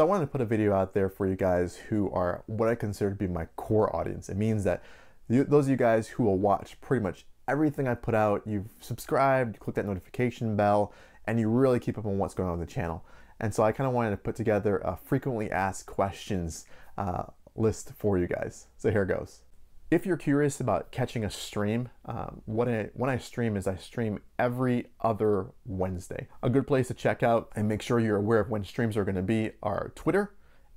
So I wanted to put a video out there for you guys who are what I consider to be my core audience. It means that those of you guys who will watch pretty much everything I put out, you've subscribed, you click that notification bell, and you really keep up on what's going on with the channel. And so I kind of wanted to put together a frequently asked questions list for you guys. So here goes. If you're curious about catching a stream, when I stream is I stream every other Wednesday. A good place to check out and make sure you're aware of when streams are going to be are Twitter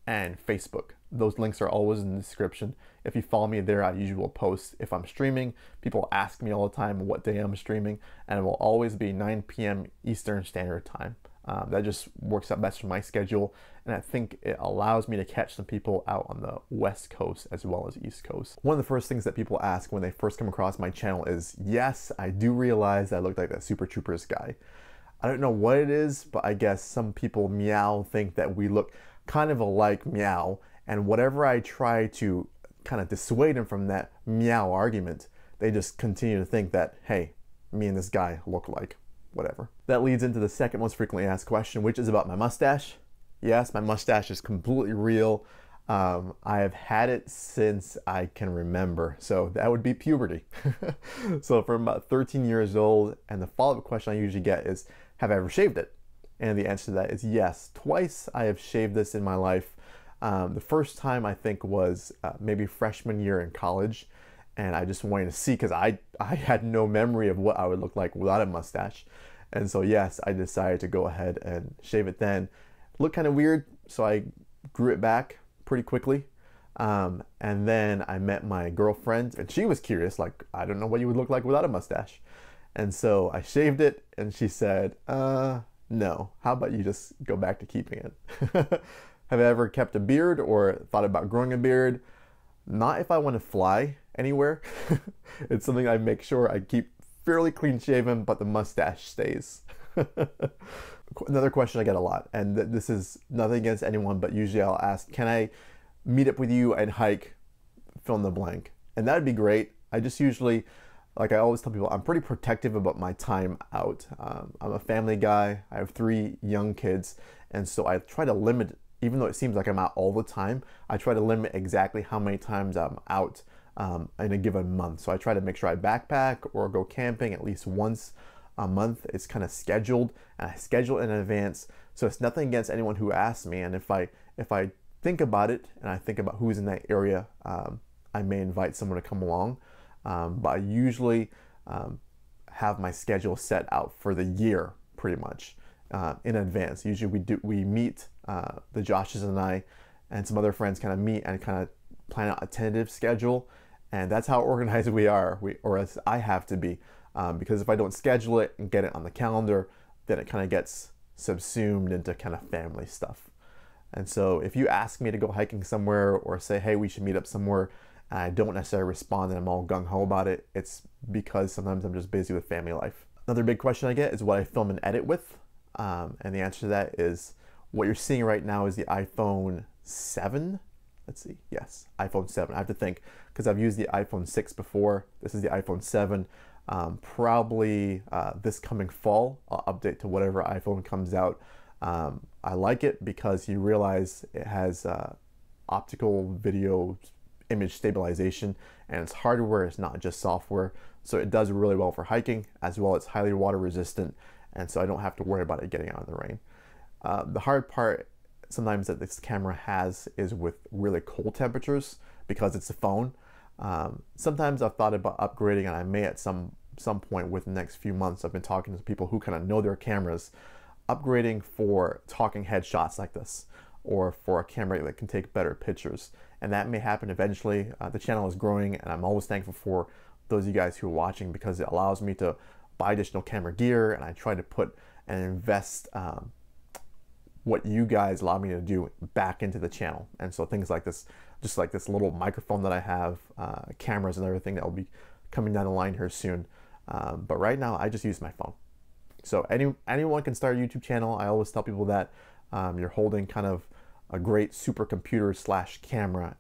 and Facebook. Those links are always in the description. If you follow me there, I usually will post if I'm streaming. People ask me all the time what day I'm streaming, and it will always be 9 p.m. Eastern Standard Time. That just works out best for my schedule, and I think it allows me to catch some people out on the West Coast as well as East Coast. One of the first things that people ask when they first come across my channel is, yes, I do realize I look like that Super Troopers guy. I don't know what it is, but I guess some people think that we look kind of alike, and whatever I try to kind of dissuade them from that argument, they just continue to think that, hey, me and this guy look like whatever. That leads into the second most frequently asked question, which is about my mustache. Yes, my mustache is completely real. I have had it since I can remember, so that would be puberty. So from about 13 years old, and the follow-up question I usually get is, have I ever shaved it? And the answer to that is yes. Twice I have shaved this in my life. The first time I think was maybe freshman year in college, and I just wanted to see because I had no memory of what I would look like without a mustache. And so yes, I decided to go ahead and shave it then. Looked kind of weird, so I grew it back pretty quickly. And then I met my girlfriend, and she was curious, like, I don't know what you would look like without a mustache. And so I shaved it, and she said, no, how about you just go back to keeping it? Have I ever kept a beard or thought about growing a beard? Not if I want to fly anywhere. It's something I make sure I keep fairly clean shaven, but the mustache stays. Another question I get a lot, and this is nothing against anyone, but usually I'll ask, can I meet up with you and hike, fill in the blank? And that'd be great. I just usually, like I always tell people, I'm pretty protective about my time out. I'm a family guy. I have 3 young kids, and so I try to limit, even though it seems like I'm out all the time, I try to limit exactly how many times I'm out in a given month. So I try to make sure I backpack or go camping at least once a month. It's kind of scheduled, and I schedule in advance. So it's nothing against anyone who asks me. And if I think about it and I think about who's in that area, I may invite someone to come along. But I usually have my schedule set out for the year pretty much in advance. Usually we meet, the Joshes and I and some other friends kind of meet and kind of plan out a tentative schedule. And that's how organized we are, or as I have to be. Because if I don't schedule it and get it on the calendar, then it kind of gets subsumed into kind of family stuff. And so if you ask me to go hiking somewhere or say, hey, we should meet up somewhere, and I don't necessarily respond and I'm all gung-ho about it, it's because sometimes I'm just busy with family life. Another big question I get is what I film and edit with. And the answer to that is what you're seeing right now is the iPhone 7. Let's see, yes, iPhone 7. I have to think because I've used the iPhone 6 before. This is the iPhone 7. Probably this coming fall, I'll update to whatever iPhone comes out. I like it because you realize it has optical video image stabilization, and it's hardware, it's not just software. So it does really well for hiking, as well as highly water resistant, and so I don't have to worry about it getting out in the rain. The hard part sometimes that this camera has is with really cold temperatures because it's a phone. Sometimes I've thought about upgrading, and I may at some point within the next few months. I've been talking to people who kind of know their cameras, upgrading for talking headshots like this, or for a camera that can take better pictures. And that may happen eventually. The channel is growing, and I'm always thankful for those of you guys who are watching because it allows me to buy additional camera gear, and I try to put and invest what you guys allow me to do back into the channel. And so things like this, just like this little microphone that I have, cameras and everything that will be coming down the line here soon. But right now I just use my phone. So anyone can start a YouTube channel. I always tell people that you're holding kind of a great supercomputer slash camera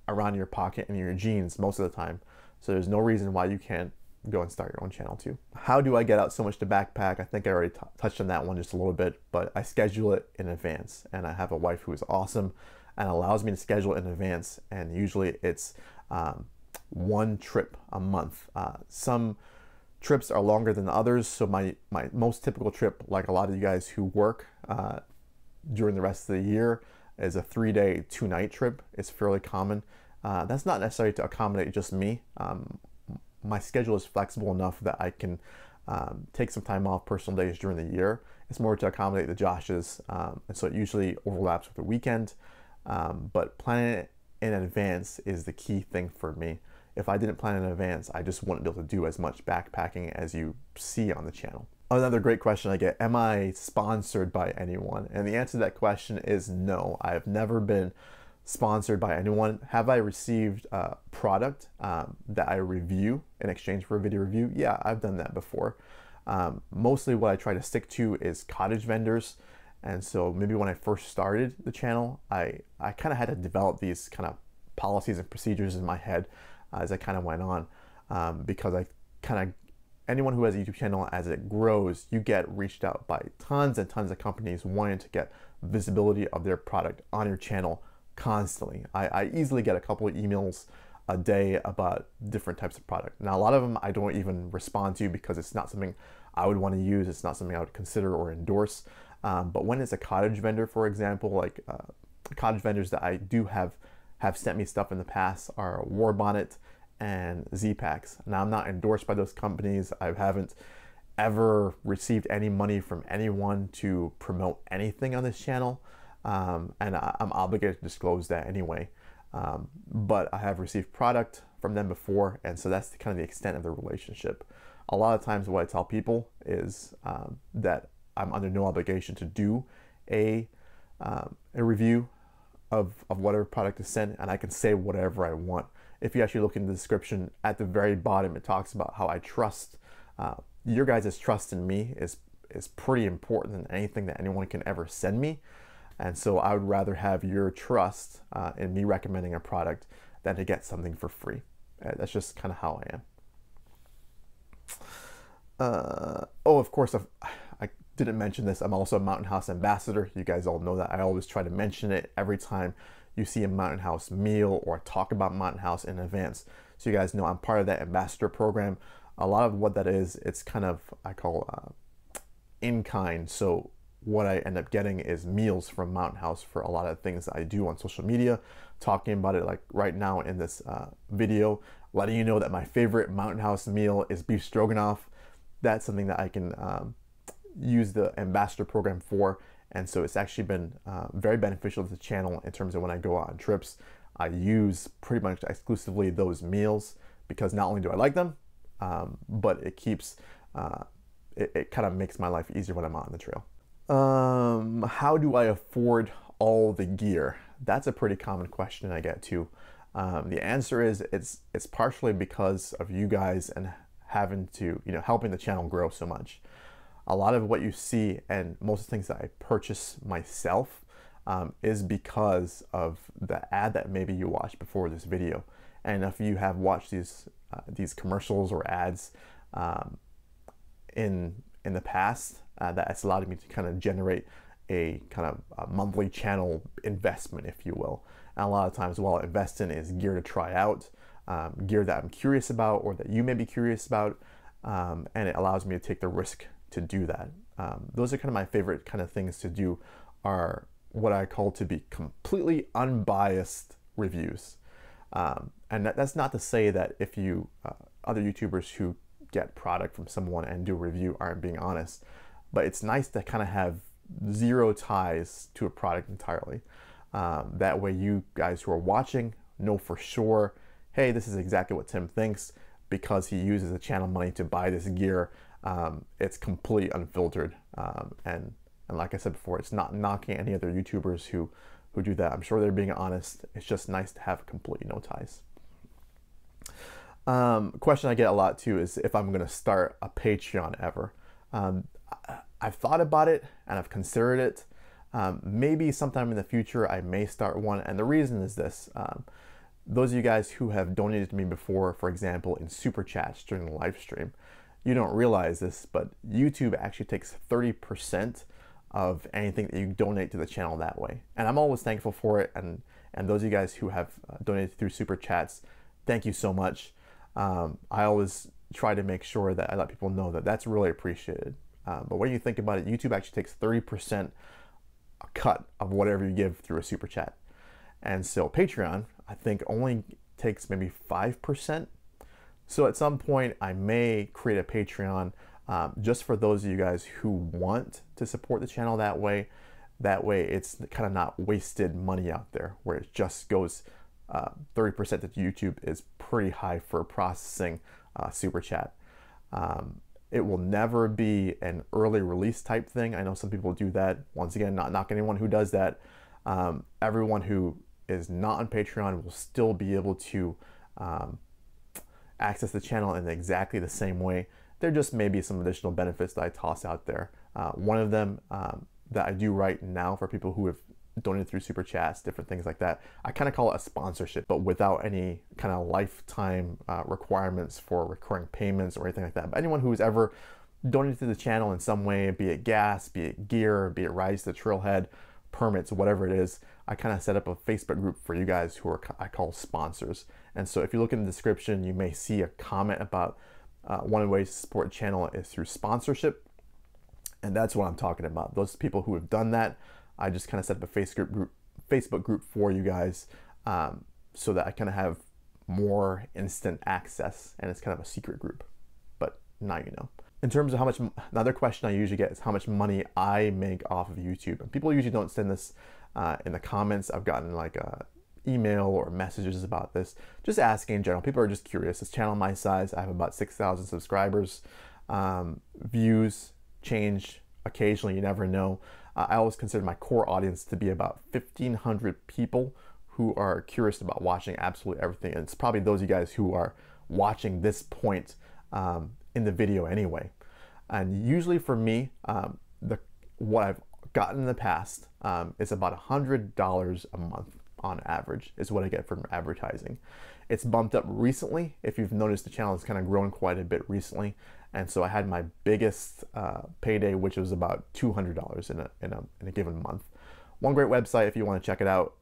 around your pocket and your jeans most of the time. So there's no reason why you can't go and start your own channel too. How do I get out so much to backpack? I think I already touched on that one just a little bit, but I schedule it in advance, and I have a wife who is awesome and allows me to schedule it in advance, and usually it's one trip a month. Some trips are longer than others, so my most typical trip, like a lot of you guys who work during the rest of the year, is a 3-day, 2-night trip. It's fairly common. That's not necessarily to accommodate just me. My schedule is flexible enough that I can take some time off personal days during the year. It's more to accommodate the Joshes, and so it usually overlaps with the weekend. But planning it in advance is the key thing for me. If I didn't plan in advance, I just wouldn't be able to do as much backpacking as you see on the channel. Another great question I get, am I sponsored by anyone? And the answer to that question is no. I have never been sponsored by anyone. Have I received a product that I review in exchange for a video review? Yeah, I've done that before. Mostly what I try to stick to is cottage vendors. And so maybe when I first started the channel, I kind of had to develop these kind of policies and procedures in my head as I kind of went on, because anyone who has a YouTube channel, as it grows, you get reached out by tons and tons of companies wanting to get visibility of their product on your channel constantly. I easily get a couple of emails a day about different types of product. Now, a lot of them I don't even respond to because it's not something I would want to use. It's not something I would consider or endorse. But when it's a cottage vendor, for example, like cottage vendors that I do have sent me stuff in the past are War Bonnet and Z-Packs. Now, I'm not endorsed by those companies. I haven't ever received any money from anyone to promote anything on this channel, and I'm obligated to disclose that anyway. But I have received product from them before, and so that's kind of the extent of the relationship. A lot of times what I tell people is that I'm under no obligation to do a review of whatever product is sent, and I can say whatever I want. If you actually look in the description at the very bottom, it talks about how I trust. Your guys' trust in me is pretty important than anything that anyone can ever send me. And so I would rather have your trust in me recommending a product than to get something for free. That's just kind of how I am. Oh, of course, I didn't mention this. I'm also a Mountain House ambassador. You guys all know that. I always try to mention it every time you see a Mountain House meal or talk about Mountain House in advance, so you guys know I'm part of that ambassador program. A lot of what that is, it's kind of, I call in kind. So what I end up getting is meals from Mountain House for a lot of things that I do on social media, talking about it like right now in this video, letting you know that my favorite Mountain House meal is beef stroganoff. That's something that I can use the ambassador program for. And so it's actually been very beneficial to the channel in terms of when I go out on trips. I use pretty much exclusively those meals because not only do I like them, but it keeps, it kind of makes my life easier when I'm out on the trail. How do I afford all the gear? That's a pretty common question I get too. The answer is it's partially because of you guys and having to, helping the channel grow so much. A lot of what you see and most of the things that I purchase myself is because of the ad that maybe you watched before this video. And if you have watched these commercials or ads in the past, that's allowed me to kind of generate a kind of a monthly channel investment, if you will. And a lot of times what I'll invest in is gear to try out, gear that I'm curious about or that you may be curious about, and it allows me to take the risk to do that. Those are kind of my favorite kind of things to do, are what I call to be completely unbiased reviews. And that's not to say that if you, other YouTubers who get product from someone and do a review aren't being honest, but it's nice to kind of have zero ties to a product entirely. That way you guys who are watching know for sure, hey, this is exactly what Tim thinks because he uses the channel money to buy this gear. It's completely unfiltered, and like I said before, it's not knocking any other YouTubers who do that. I'm sure they're being honest. It's just nice to have completely no ties. Question I get a lot too is if I'm going to start a Patreon ever. I've thought about it and I've considered it. Maybe sometime in the future I may start one, and the reason is this. those of you guys who have donated to me before, for example, in super chats during the live stream, you don't realize this, but YouTube actually takes 30% of anything that you donate to the channel that way. And I'm always thankful for it. And those of you guys who have donated through super chats, thank you so much. I always try to make sure that I let people know that that's really appreciated. But when you think about it, YouTube actually takes 30% a cut of whatever you give through a super chat. And so Patreon, I think, only takes maybe 5%. So at some point I may create a Patreon just for those of you guys who want to support the channel that way. That way it's kind of not wasted money out there where it just goes 30% to YouTube is pretty high for processing super chat. It will never be an early release type thing. I know some people do that. Once again, not knocking anyone who does that. Everyone who is not on Patreon will still be able to access the channel in exactly the same way. There just may be some additional benefits that I toss out there. One of them that I do right now for people who have donated through super chats, different things like that, I kind of call it a sponsorship, but without any kind of lifetime requirements for recurring payments or anything like that. But anyone who's ever donated to the channel in some way, be it gas, be it gear, be it rides to the trailhead, permits, whatever it is, I kind of set up a Facebook group for you guys who are, I call sponsors. And so if you look in the description, you may see a comment about one of the ways to support the channel is through sponsorship. And that's what I'm talking about. Those people who have done that, I just kind of set up a Facebook group for you guys so that I kind of have more instant access, and it's kind of a secret group, but now you know. In terms of how much, another question I usually get is how much money I make off of YouTube. And people usually don't send this in the comments. I've gotten like email or messages about this, just asking in general. People are just curious. This channel my size, I have about 6,000 subscribers. Views change occasionally, you never know. I always consider my core audience to be about 1,500 people who are curious about watching absolutely everything. And it's probably those of you guys who are watching this point in the video anyway. And usually for me, what I've gotten in the past is about $100 a month on average is what I get from advertising. It's bumped up recently. If you've noticed, the channel has kind of grown quite a bit recently. And so I had my biggest payday, which was about $200 in a given month. One great website, if you want to check it out,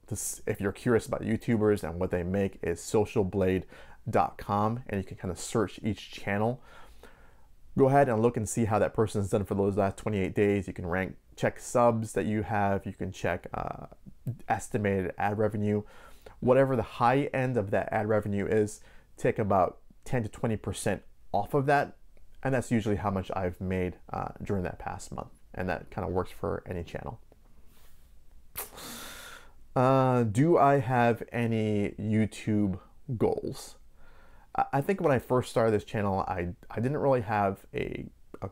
if you're curious about YouTubers and what they make, is socialblade.com, and you can kind of search each channel. Go ahead and look and see how that person's done for those last 28 days. You can check subs that you have. You can check estimated ad revenue. Whatever the high end of that ad revenue is, take about 10 to 20% off of that. And that's usually how much I've made during that past month. And that kind of works for any channel. Do I have any YouTube goals? I think when I first started this channel, I didn't really have a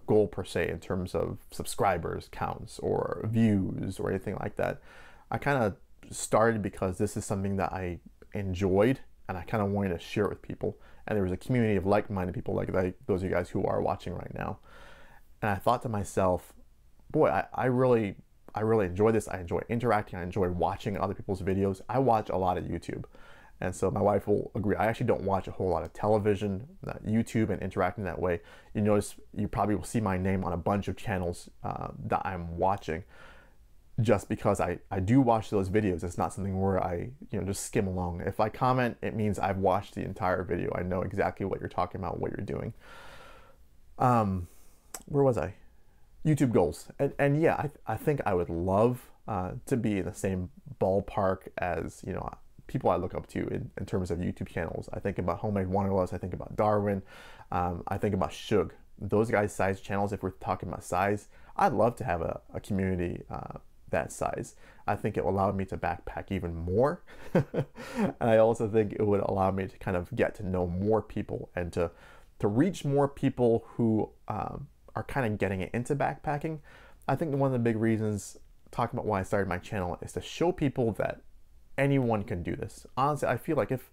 goal per se in terms of subscribers counts or views or anything like that. I kind of started because this is something that I enjoyed and I kind of wanted to share it with people. And there was a community of like-minded people like those of you guys who are watching right now. And I thought to myself, boy, I really enjoy this. I enjoy interacting. I enjoy watching other people's videos. I watch a lot of YouTube. And so my wife will agree. I actually don't watch a whole lot of television, YouTube, and interacting that way. You notice, you probably will see my name on a bunch of channels that I'm watching, just because I do watch those videos. It's not something where I just skim along. If I comment, it means I've watched the entire video. I know exactly what you're talking about, what you're doing. Where was I? YouTube goals. And yeah, I think I would love to be in the same ballpark as people I look up to in terms of YouTube channels. I think about Homemade Wanderlust, I think about Darwin, I think about Shug. Those guys' size channels, if we're talking about size, I'd love to have a community that size. I think it will allow me to backpack even more. And I also think it would allow me to kind of get to know more people and to reach more people who are kind of getting into backpacking. I think one of the big reasons, talking about why I started my channel, is to show people that anyone can do this. Honestly, I feel like if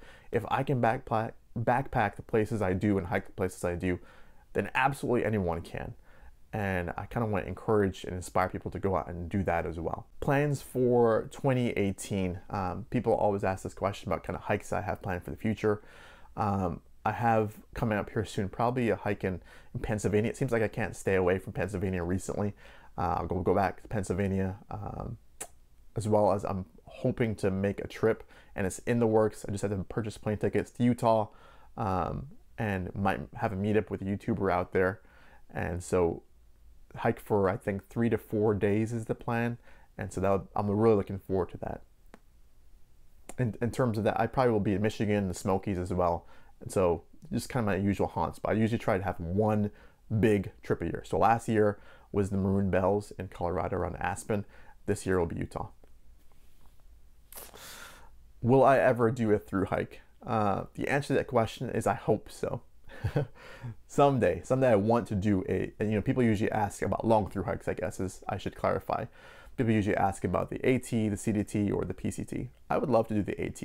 I can backpack the places I do and hike the places I do, then absolutely anyone can. and I kind of want to encourage and inspire people to go out and do that as well. Plans for 2018. People always ask this question about kind of hikes I have planned for the future. I have coming up here soon probably a hike in Pennsylvania. It seems like I can't stay away from Pennsylvania recently. I'll go back to Pennsylvania, as well as I'm hoping to make a trip, and it's in the works. I just had to purchase plane tickets to Utah, and might have a meetup with a YouTuber out there. And so hike for, I think, 3 to 4 days is the plan. And so I'm really looking forward to that. In terms of that, I probably will be in Michigan, the Smokies as well. And so just kind of my usual haunts, but I usually try to have one big trip a year. So last year was the Maroon Bells in Colorado around Aspen. This year will be Utah. Will I ever do a through hike? The answer to that question is I hope so. Someday I want to do and people usually ask about long through hikes, I guess, I should clarify. People usually ask about the AT, the CDT, or the PCT. I would love to do the AT,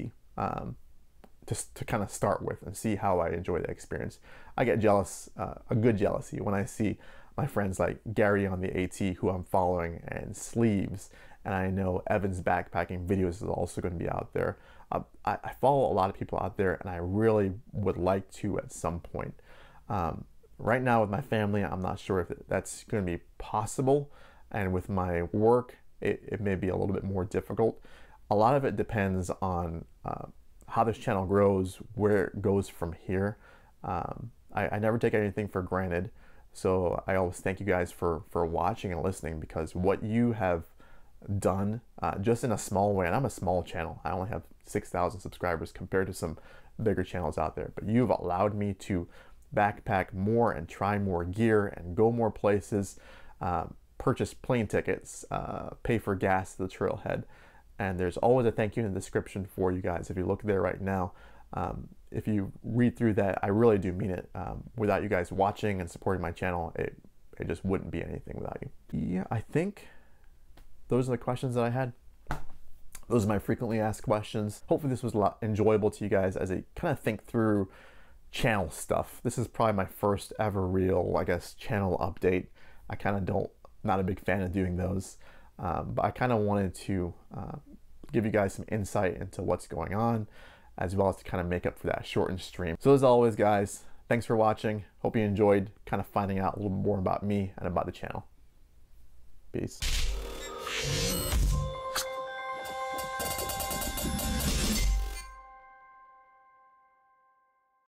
just to kind of start with and see how I enjoy the experience. I get jealous, a good jealousy, when I see my friends like Gary on the AT, who I'm following, and Sleeves, and I know Evan's backpacking videos is also going to be out there. I follow a lot of people out there, and I really would like to at some point. Right now with my family, I'm not sure if that's going to be possible, and with my work, it may be a little bit more difficult. A lot of it depends on how this channel grows, where it goes from here. I never take anything for granted, so I always thank you guys for watching and listening, because what you have done, just in a small way, and I'm a small channel, I only have 6,000 subscribers compared to some bigger channels out there, but you've allowed me to backpack more and try more gear and go more places, purchase plane tickets, pay for gas to the trailhead. And there's always a thank you in the description for you guys. If you look there right now, if you read through that, I really do mean it. Without you guys watching and supporting my channel, it just wouldn't be anything without you. Yeah, I think those are the questions that I had. Those are my frequently asked questions. Hopefully this was a lot enjoyable to you guys as I kind of think through channel stuff. This is probably my first ever real, I guess, channel update. I kind of not a big fan of doing those. But I kind of wanted to give you guys some insight into what's going on, as well as to kind of make up for that shortened stream. So as always, guys, thanks for watching. Hope you enjoyed kind of finding out a little more about me and about the channel. Peace.